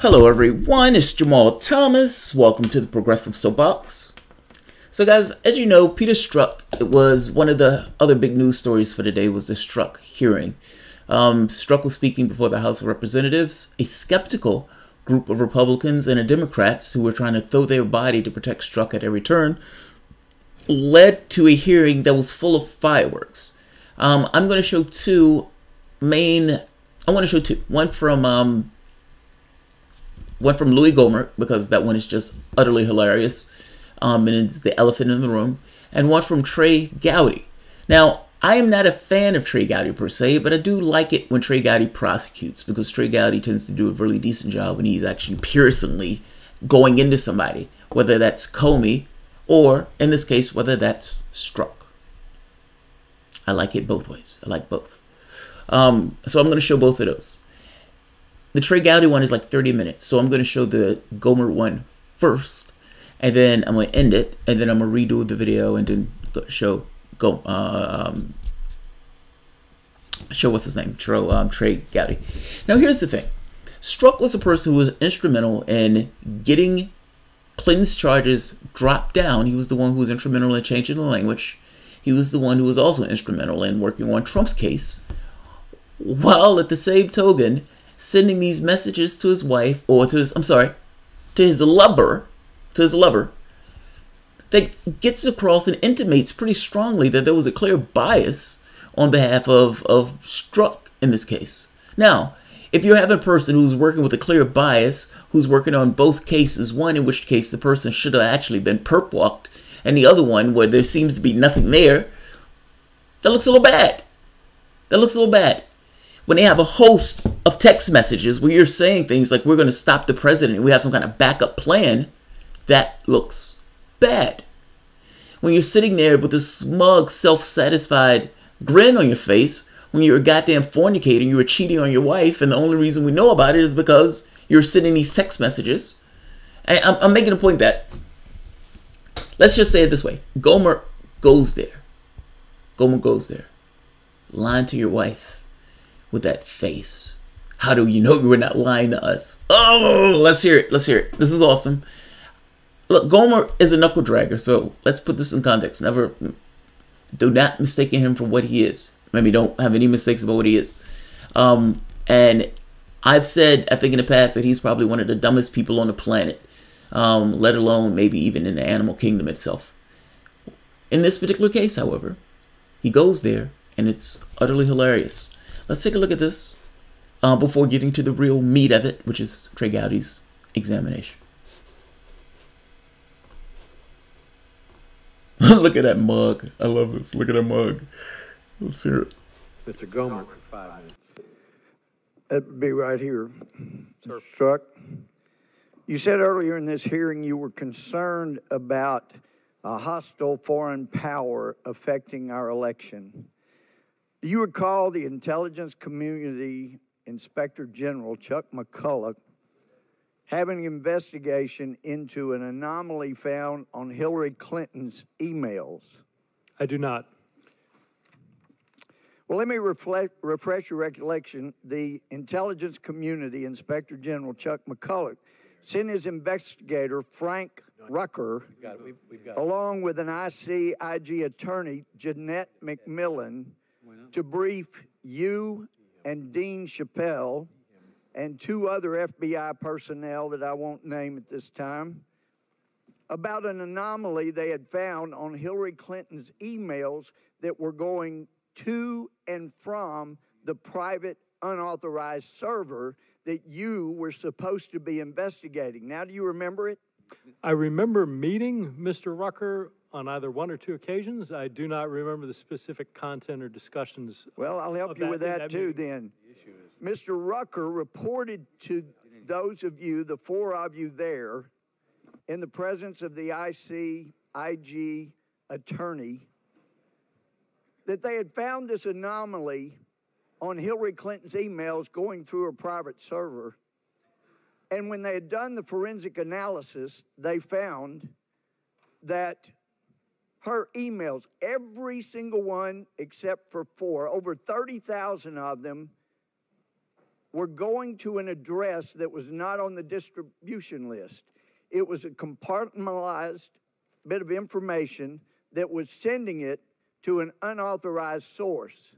Hello everyone, it's Jamal Thomas. Welcome to the Progressive Soapbox. So guys, as you know, Peter Strzok, it was one of the other big news stories for today was the Strzok hearing. Strzok was speaking before the House of Representatives, a skeptical group of Republicans and Democrats who were trying to throw their body to protect Strzok at every turn, led to a hearing that was full of fireworks. I'm going to show two. One from Louis Gohmert, because that one is just utterly hilarious, and it's the elephant in the room, and one from Trey Gowdy. Now, I am not a fan of Trey Gowdy per se, but I do like it when Trey Gowdy prosecutes, because Trey Gowdy tends to do a really decent job when he's actually piercingly going into somebody, whether that's Comey or, in this case, whether that's Strzok. I like it both ways. I like both. So I'm going to show both of those. The Trey Gowdy one is like 30 minutes, so I'm going to show the Gohmert one first, and then I'm going to end it, and then I'm going to redo the video and then show what's his name, Trey Gowdy. Now here's the thing. Strzok was a person who was instrumental in getting Clinton's charges dropped down. He was the one who was instrumental in changing the language. He was the one who was also instrumental in working on Trump's case, while at the same token sending these messages to his wife, or to his lover, that gets across and intimates pretty strongly that there was a clear bias on behalf of Strzok in this case. Now, if you have a person who's working with a clear bias, who's working on both cases, one in which case the person should have actually been perp walked, and the other one where there seems to be nothing there, that looks a little bad. That looks a little bad. When they have a host of text messages where you're saying things like, we're going to stop the president and we have some kind of backup plan, that looks bad. When you're sitting there with a smug, self-satisfied grin on your face, when you're a goddamn fornicator, you were cheating on your wife, and the only reason we know about it is because you're sending these text messages. And I'm making a point that, let's just say it this way, Gohmert goes there. Gohmert goes there. Lying to your wife. With that face. How do you know you were not lying to us? Oh, let's hear it. Let's hear it. This is awesome. Look, Gohmert is a knuckle-dragger, so let's put this in context. Do not mistake him for what he is. Maybe don't have any mistakes about what he is. And I've said, I think in the past, that he's probably one of the dumbest people on the planet, let alone maybe even in the animal kingdom itself. In this particular case, however, he goes there, and it's utterly hilarious. Let's take a look at this before getting to the real meat of it, which is Trey Gowdy's examination. Look at that mug. I love this. Look at that mug. Let's hear it. Mr. Gohmert for 5 minutes. That'd be right here. Strzok, you said earlier in this hearing you were concerned about a hostile foreign power affecting our election. Do you recall the Intelligence Community Inspector General, Chuck McCulloch, having an investigation into an anomaly found on Hillary Clinton's emails? I do not. Well, let me refresh your recollection. The Intelligence Community Inspector General, Chuck McCulloch, sent his investigator, Frank Rucker, along with an IG attorney, Jeanette McMillan, to brief you and Dean Chappelle and 2 other FBI personnel that I won't name at this time about an anomaly they had found on Hillary Clinton's emails that were going to and from the private unauthorized server that you were supposed to be investigating. Now, do you remember it? I remember meeting Mr. Rucker on either 1 or 2 occasions. I do not remember the specific content or discussions. Well, I'll help you with that too then. Mr. Rucker reported to those of you, the 4 of you there, in the presence of the IG attorney, that they had found this anomaly on Hillary Clinton's emails going through her private server. And when they had done the forensic analysis, they found that her emails, every single one except for 4, over 30,000 of them, were going to an address that was not on the distribution list. It was a compartmentalized bit of information that was sending it to an unauthorized source.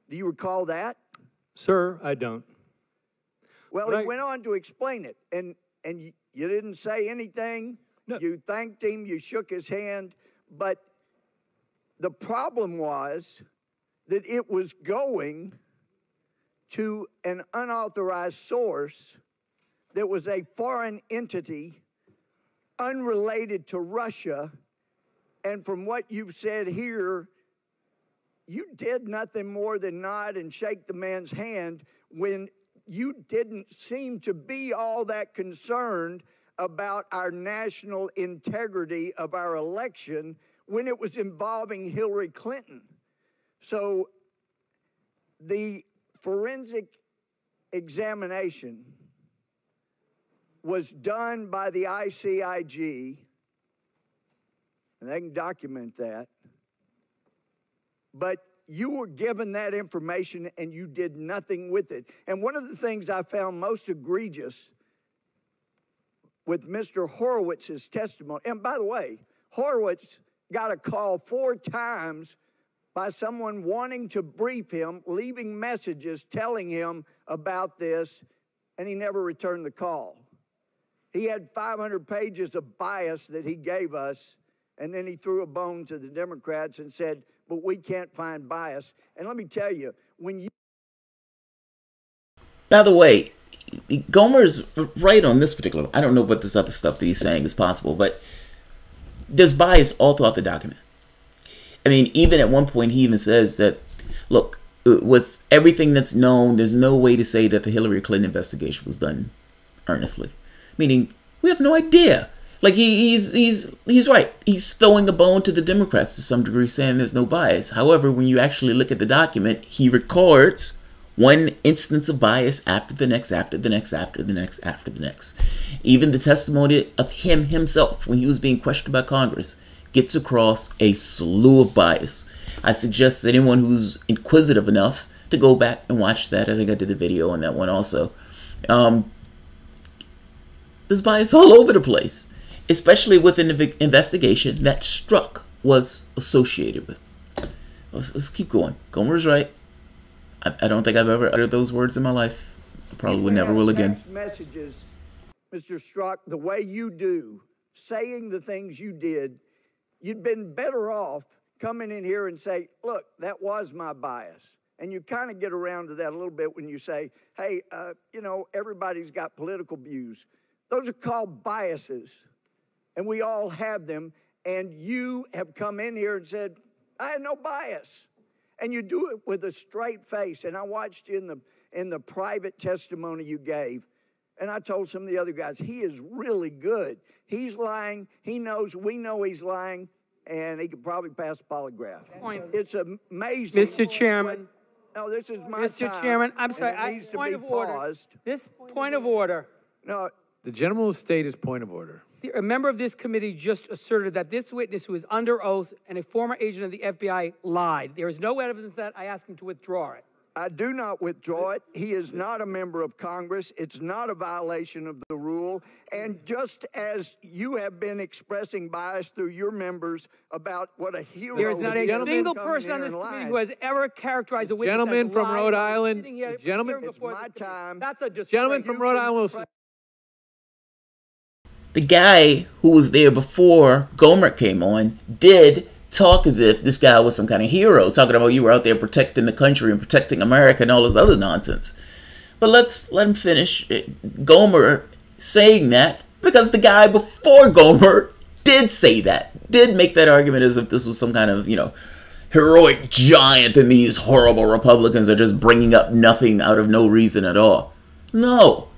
Do you recall that? Sir, I don't. Well, he went on to explain it, and you didn't say anything. No. You thanked him, you shook his hand, but the problem was that it was going to an unauthorized source that was a foreign entity unrelated to Russia, and from what you've said here, you did nothing more than nod and shake the man's hand when you didn't seem to be all that concerned about our national integrity of our election when it was involving Hillary Clinton. So the forensic examination was done by the ICIG, and they can document that, but you were given that information and you did nothing with it. And one of the things I found most egregious with Mr. Horowitz's testimony, and by the way, Horowitz got a call 4 times by someone wanting to brief him, leaving messages telling him about this, and he never returned the call. He had 500 pages of bias that he gave us, and then he threw a bone to the Democrats and said, but we can't find bias. And let me tell you, when you... By the way, Gohmert's right on this particular... I don't know what this other stuff that he's saying is possible, but there's bias all throughout the document. I mean, even at one point, he even says that, look, with everything that's known, there's no way to say that the Hillary Clinton investigation was done earnestly. Meaning, we have no idea. Like, he's right. He's throwing a bone to the Democrats to some degree, saying there's no bias. However, when you actually look at the document, he records one instance of bias after the next, after the next, after the next, after the next. Even the testimony of him himself, when he was being questioned by Congress, gets across a slew of bias. I suggest anyone who's inquisitive enough to go back and watch that. I think I did a video on that one also. There's bias all over the place, especially within the investigation that Strzok was associated with. Let's keep going. Gohmert's right. I don't think I've ever uttered those words in my life. I probably would never will again. Text messages, Mr. Strzok, the way you do, saying the things you did, you'd been better off coming in here and say, look, that was my bias. And you kind of get around to that a little bit when you say, hey, you know, everybody's got political views. Those are called biases, and we all have them. And you have come in here and said, I had no bias. And you do it with a straight face. And I watched you in the private testimony you gave. And I told some of the other guys, he is really good. He's lying. He knows, we know he's lying. And he could probably pass the polygraph. It's amazing. Mr. Chairman. No, this is my Mr. time, Chairman, I'm sorry. and it needs to Point be of order. paused. This point of order. No, The gentleman will state his point of order. A member of this committee just asserted that this witness, who is under oath and a former agent of the FBI, lied. There is no evidence that. I ask him to withdraw it. I do not withdraw it. He is not a member of Congress. It's not a violation of the rule. And just as you have been expressing bias through your members about what a hero There is not a gentleman single coming person here on this and committee lying. who has ever characterized a witness Gentleman as from lying. Rhode Island. Sitting here, Gentleman, appearing it's before my this committee. time. That's a disgrace. Gentleman from Rhode Island will... The guy who was there before Gohmert came on did talk as if this guy was some kind of hero, talking about you were out there protecting the country and protecting America and all this other nonsense. But let's let him finish. Gohmert saying that because the guy before Gohmert did say that, did make that argument as if this was some kind of, you know, heroic giant and these horrible Republicans are just bringing up nothing out of no reason at all. No.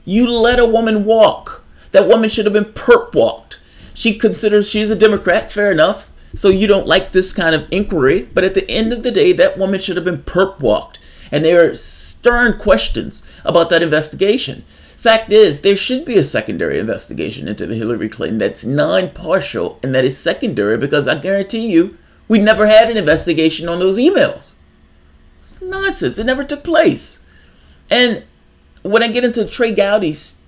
You let a woman walk. That woman should have been perp walked. She considers she's a Democrat, fair enough. So you don't like this kind of inquiry. But at the end of the day, that woman should have been perp walked. And there are stern questions about that investigation. Fact is, there should be a secondary investigation into the Hillary Clinton that's non-partial and that is secondary because I guarantee you, we never had an investigation on those emails. It's nonsense. It never took place. And when I get into Trey Gowdy's,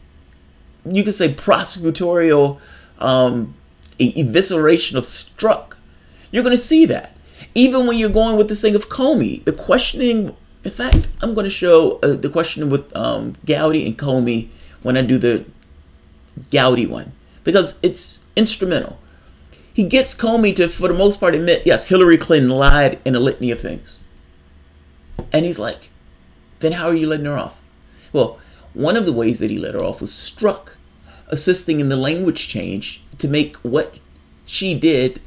you could say prosecutorial evisceration of Strzok, you're going to see that. Even when you're going with this thing of Comey, the questioning. In fact, I'm going to show the questioning with Gowdy and Comey when I do the Gowdy one, because it's instrumental. He gets Comey to, for the most part, admit, yes, Hillary Clinton lied in a litany of things. And he's like, then how are you letting her off? Well, one of the ways that he let her off was Strzok assisting in the language change to make what she did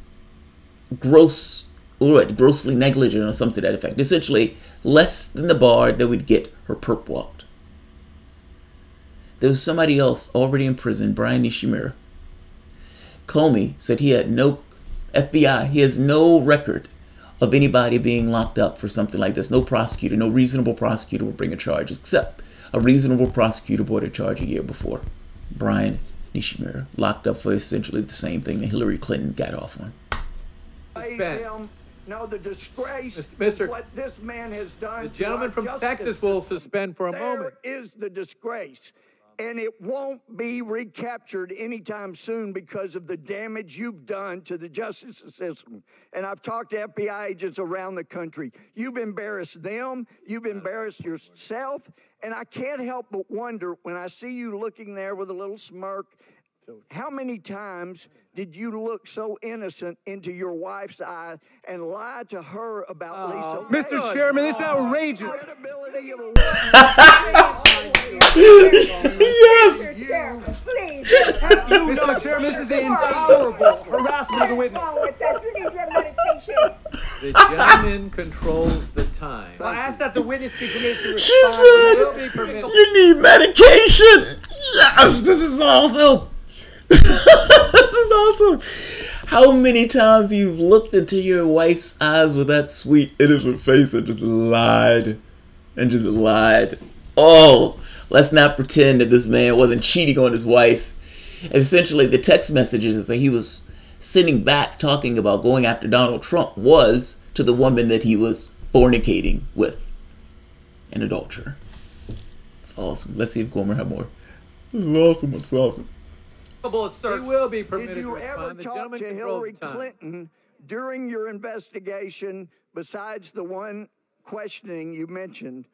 grossly negligent or something to that effect. Essentially, less than the bar that would get her perp walked. There was somebody else already in prison, Brian Nishimura. Comey said he had no FBI. He has no record of anybody being locked up for something like this. No prosecutor, no reasonable prosecutor will bring a charge, except a reasonable prosecutor brought a charge a year before. Brian Nishimura, locked up for essentially the same thing that Hillary Clinton got off on. No, the disgrace Mr. what this man has done. The gentleman from Texas will suspend for a moment. There is the disgrace. And it won't be recaptured anytime soon because of the damage you've done to the justice system. And I've talked to FBI agents around the country. You've embarrassed them. You've embarrassed yourself. And I can't help but wonder, when I see you looking there with a little smirk, how many times did you look so innocent into your wife's eye and lie to her about Lisa? Mr. Chairman, this is outrageous. Credibility of a Yes! Please. Mr. Chairman, this is intolerable harassment of the witness. What's wrong with that? You need your medication. The gentleman controls the time. I ask that the witness be permitted to respond. She said, Will be permitted. you need medication. Yes, this is awesome. This is awesome. How many times you've looked into your wife's eyes with that sweet, innocent face and just lied. And just lied. Oh, let's not pretend that this man wasn't cheating on his wife. And essentially, the text messages that he was sending back talking about going after Donald Trump was to the woman that he was fornicating with. An adulterer. It's awesome. Let's see if Gohmert have more. This is awesome. It's awesome. He will be permitted Did you to ever respond. The talk gentleman to controls Hillary the time. Clinton during your investigation, besides the one questioning you mentioned,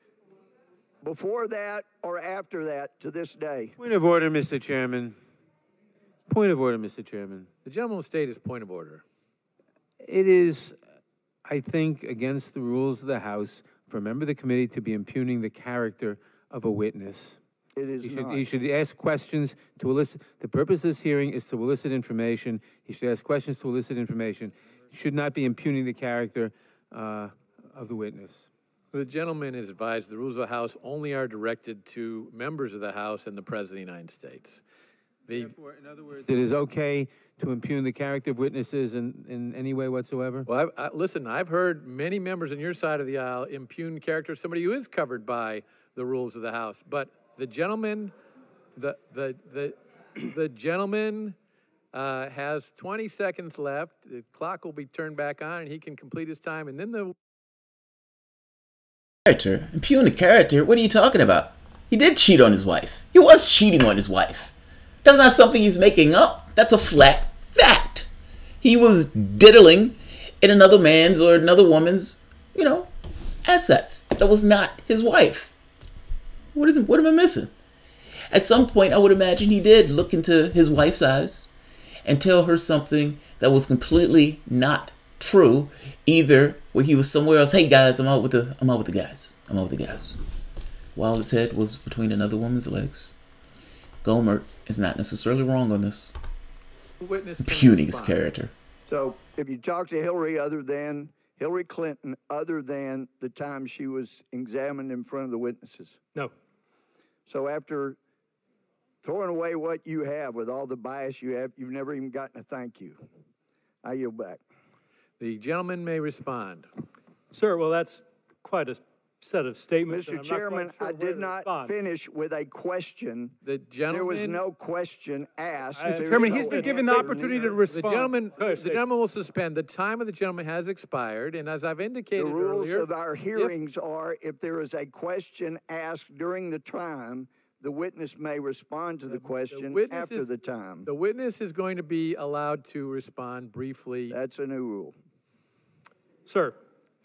before that or after that to this day? Point of order, Mr. Chairman. Point of order, Mr. Chairman. The gentleman will state his point of order. It is, I think, against the rules of the House for a member of the committee to be impugning the character of a witness. It is not. He should ask questions to elicit. The purpose of this hearing is to elicit information. He should ask questions to elicit information. He should not be impugning the character of the witness. The gentleman is advised the rules of the House only are directed to members of the House and the President of the United States. Therefore, in other words, it is okay to impugn the character of witnesses in any way whatsoever? Well, listen, I've heard many members on your side of the aisle impugn the character of somebody who is covered by the rules of the House. But the gentleman, the gentleman has 20 seconds left. The clock will be turned back on, and he can complete his time. And then the Character? Impugn the character? What are you talking about? He did cheat on his wife. He was cheating on his wife. That's not something he's making up. That's a flat fact. He was diddling in another man's or another woman's, assets. That was not his wife. What am I missing? At some point, I would imagine he did look into his wife's eyes and tell her something that was completely not true, either where he was somewhere else. Hey guys, I'm out with the guys. While his head was between another woman's legs. Gohmert is not necessarily wrong on this. Impugning his character. So if you talk to Hillary Clinton, other than the time she was examined in front of the witnesses? No. So after throwing away what you have with all the bias you have, you've never even gotten a thank you. I yield back. gentleman may respond. Sir, well, that's quite a set of statements. and Mr. I'm not quite Chairman, sure I where did to not respond. finish with a question. The There was gentleman, no question asked. Mr. There's Chairman, no he's been given the answer opportunity to needed. respond. the gentleman will suspend. The time of the gentleman has expired, and as I've indicated The rules earlier, of our hearings are if there is a question asked during the time, the witness may respond to the question witness after is- the time. the witness is going to be allowed to respond briefly. That's a new rule. Sir,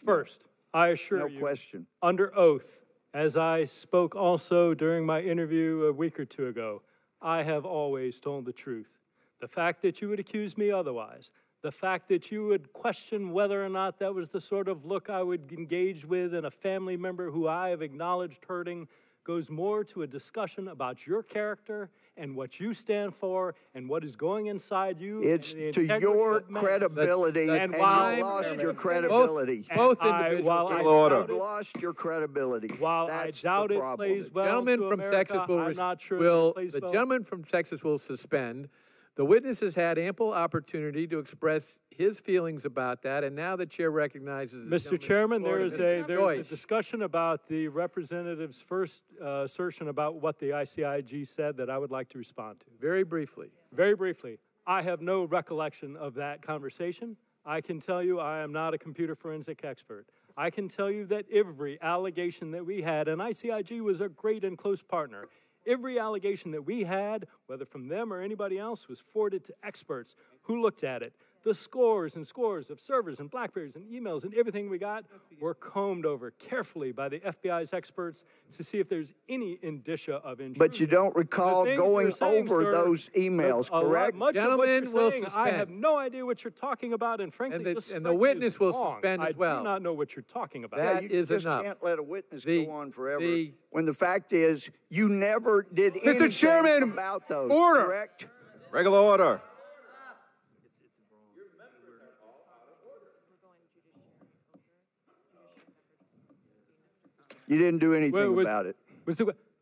first, I assure No you, question. under oath, as I spoke also during my interview a week or two ago, I have always told the truth. The fact that you would accuse me otherwise, the fact that you would question whether or not that was the sort of look I would engage with in a family member who I have acknowledged hurting, goes more to a discussion about your character and what you stand for and what is going inside you. It's and the to integrity your of man. credibility, And and while- you lost your credibility. Both And individuals. while I Order. doubt You've it- lost your credibility. While That's I doubt the it problem. plays well Gentleman to from America, Texas will, I'm not sure that will it plays the well. gentleman from Texas will suspend. The witness has had ample opportunity to express his feelings about that, and now the chair recognizes the Mr. gentleman's Chairman, floor there to is Mr. a Deutsch. discussion about the representative's first assertion about what the ICIG said that I would like to respond to. Very briefly. Very briefly, I have no recollection of that conversation. I can tell you I am not a computer forensic expert. I can tell you that every allegation that we had, and ICIG was a great and close partner, every allegation that we had, whether from them or anybody else, was forwarded to experts who looked at it. The scores and scores of servers and BlackBerries and emails and everything we got were combed over carefully by the FBI's experts to see if there's any indicia of intrusion. But you don't recall The things going you're saying, over sir, those emails, correct? Much of what Gentlemen you're will saying, I suspend. have no idea what you're talking about, and frankly, And the- just and the strike me witness as will wrong. suspend as well. I do not know what you're talking about. That you is just enough. can't let a witness The- go on forever. the- when the fact is, you never did anything Chairman, about those, order. correct? Regular order. You didn't do anything Was- about it.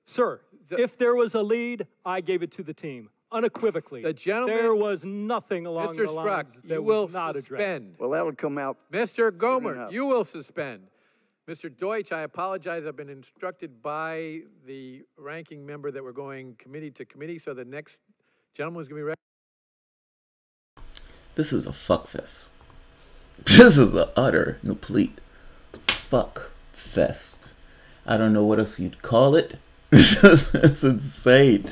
Sir, if there was a lead, I gave it to the team, unequivocally. The gentleman- there was nothing along Mr. the lines Strzok, that you will was not addressed. suspend. Well, that'll come out. Mr. enough. Gohmert, you will suspend. Mr. Deutsch, I apologize. I've been instructed by the ranking member that we're going committee to committee, so the next gentleman is going to be ready. This is a fuck fest. This is an utter, complete fuck fest. I don't know what else you'd call it. It's insane.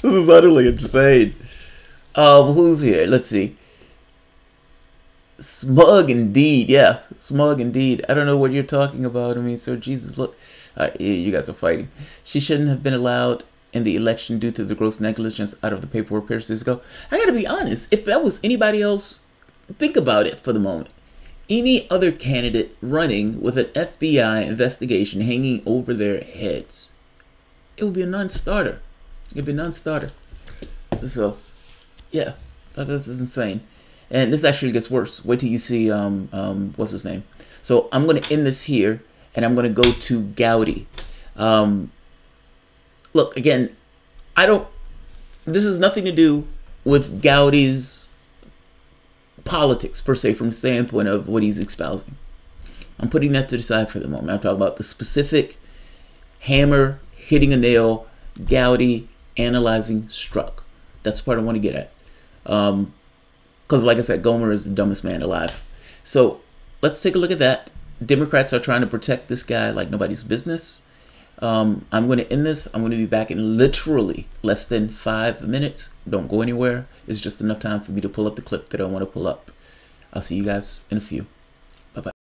This is utterly insane. Who's here? Let's see. Smug indeed. Yeah, smug indeed. I don't know what you're talking about. I mean, so Jesus, look. You guys are fighting. She shouldn't have been allowed in the election due to the gross negligence out of the paperwork years ago. I gotta be honest. If that was anybody else, think about it for the moment. Any other candidate running with an FBI investigation hanging over their heads, it would be a non-starter. It'd be a non-starter. So, yeah, this is insane. And this actually gets worse. Wait till you see, what's his name? So I'm going to end this here, and I'm going to go to Gowdy. Look, again, this has nothing to do with Gowdy's politics, per se, from the standpoint of what he's espousing. I'm putting that to the side for the moment. I'm talking about the specific hammer hitting a nail, Gowdy analyzing Strzok. That's the part I want to get at. Because, like I said, Gohmert is the dumbest man alive. So let's take a look at that. Democrats are trying to protect this guy like nobody's business. I'm going to end this. I'm going to be back in literally less than 5 minutes. Don't go anywhere. It's just enough time for me to pull up the clip that I want to pull up. I'll see you guys in a few.